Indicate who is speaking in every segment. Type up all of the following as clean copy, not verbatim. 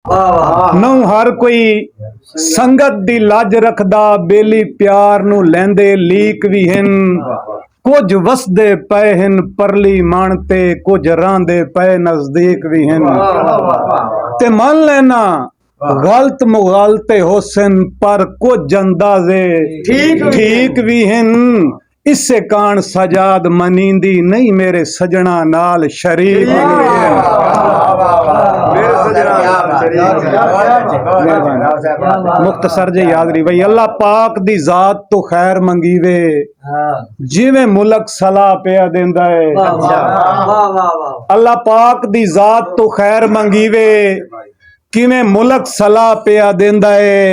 Speaker 1: नौ हर कोई संगत दी लज रखदा बेली प्यार नू लैंदे लीक भी हिन कुछ वसदे पे हिन परली मान ते कुछ रांदे पे नजदीक भी हिन ते मान लेना गलत मुगालते होसन पर कुछ अंदाजे ठीक भी हिन इससे कान सजाद मनींदी नहीं मेरे सजना नाल शरीक मुख्तसर जे याद रही भाई अल्लाह पाक दी जात तो खैर मंगीवे जिवें मुलक सलाह पिया देंदा है अल्लाह पाक दी जात तो खैर मंगीवे किवें मुलक सलाह पिया देंदा है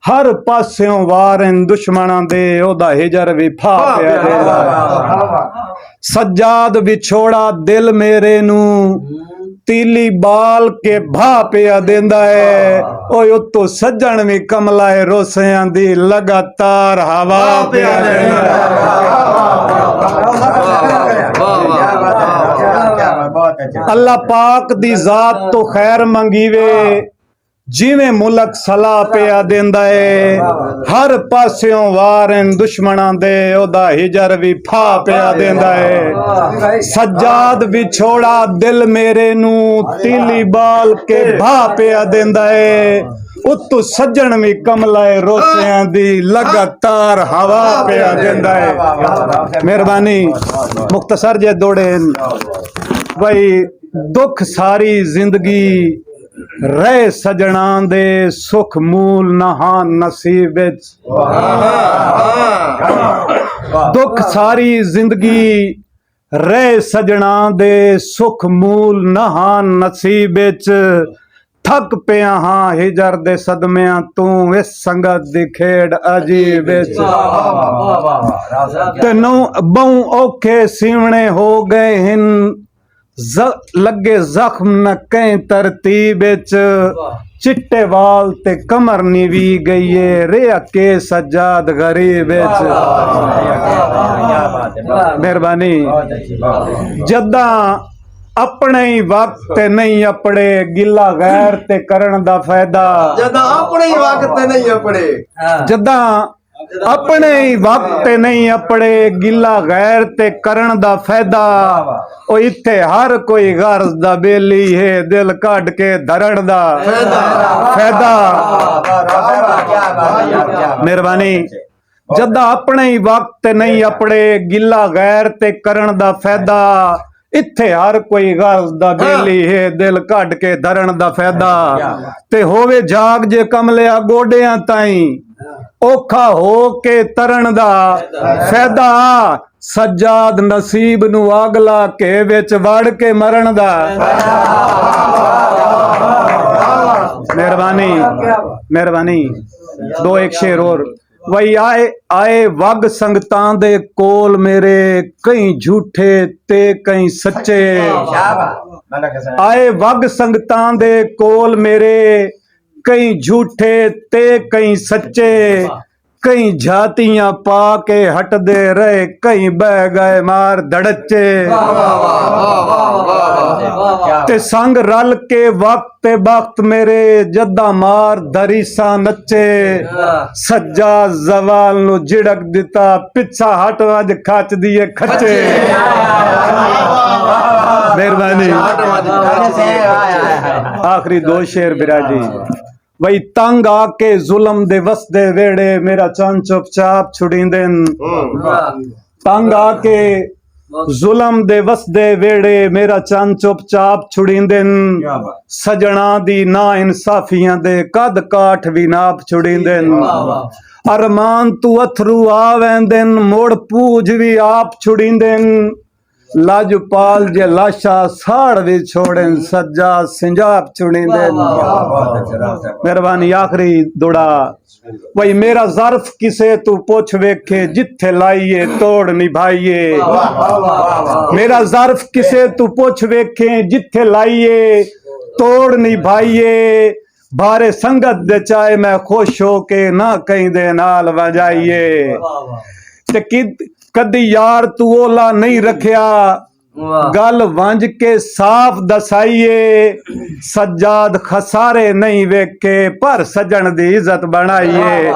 Speaker 1: हर पास्यों वारन दुश्मनां दे ओदा हिजर भी फा पिया देंदा सज्जाद विछोड़ा दिल मेरे नू तीली बाल के भा पिया देंदा है ओए उत्तो सज्जन भी कमलाए रोसियां दी लगातार हवा पिया देंदा अल्लाह पाक दी जात तो खैर मंगीवे जिवें मुलक सलाह पिया देंदा है हर पास्यों वारन दुश्मनां दे ओदा हिजर भी फा पिया देंदा है सज्जाद विछोड़ा दिल मेरे नू तीली बाल के भा पिया देंदा है उत्तू सज्जन भी कमलाए रोसियां दी लगातार हवा पिया देंदा है मेहरबानी मुख्तसर जे दौड़े भाई दुख सारी जिंदगी रह सजना दे सुख मूल नहान नसीब दुख सारी जिंदगी रह सजना दे सुख मूल नहान नसीब थक पिया हाँ हिजर दे सदमिया तू इस संगत दी खेड़ अजीब ते नौ बहु औखे सीवने हो गए हिन लगे जख्म न कई तरतीब चिट्टे वाल ते कमर निवी गई है रेया के सज्जाद गरीब मेहरबानी जदा अपने ही वक्त नहीं अपने गिला गैर ते करण दा फायदा
Speaker 2: जदा अपने ही वक्त नहीं अपने
Speaker 1: जदा अपने ही वक्त नहीं अपने गिला गैर ते करण दा फायदा ओ इत्थे हर कोई गर्ज दा बेली है दिल काट के धरण दा फायदा मेहरबानी जदा अपने ही वक्त नहीं अपने गिला गैर ते करण दा फायदा इत्थे हर कोई गर्ज दा बेली है दिल काट के धरण दा फायदा ते होवे जाग जे कमलिया गोडियां ताई औखा हो के तरन दा फायदा सज्जाद नसीब नू अगला के विच वड़ के मरण दा मेहरबानी मेहरबानी दो एक शेर और वही आए आए वग संगतां दे कोल मेरे कई झूठे ते कई सच्चे आए वग संगतां दे कोल मेरे कई झूठे ते कई सच्चे कई जातियां पा के हट दे रहे कई बह गए मार धड़चे ते संग रल के वक्त मेरे जदा मार दरीसा नचे सज्जा जवाल नु झिड़क दिता पिछा हट अज खच दिए खच्चे मेहरबानी आखिरी दो शेर बिराजी वही तंग आके जुल्म दे वसदे वेड़े मेरा चन चुपचाप छुड़ींदे तंग आके जुल्म दे वसदे वेड़े मेरा चन चुपचाप छुड़ींदे सजना दी ना इंसाफियां दे कद काठ भी नाप छुड़ींदे अरमान तू अथरू आवेंदे मोड़ पूज भी आप छुड़ींदे लाजपाल जे लाशा साड़ भी छोड़े सज्जा सिंजाब चुड़ींदे मेहरबानी आखिरी दुड़ा वही मेरा ज़र्फ किसे तू पुछ वेखे जिथे लाइए तोड़ निभाइए मेरा ज़र्फ किसे तू पुछ वेखे जिथे लाइए तोड़ निभाइए बारे संगत दे चाहे मैं खुश हो के ना कहीं दे नाल वजाइए ते कदी यार तू ओला नहीं रखिया
Speaker 2: वाह
Speaker 1: गल वंज के साफ दसाइए सज्जाद खसारे नहीं वेखे पर सजन दी इज्जत बनाइए।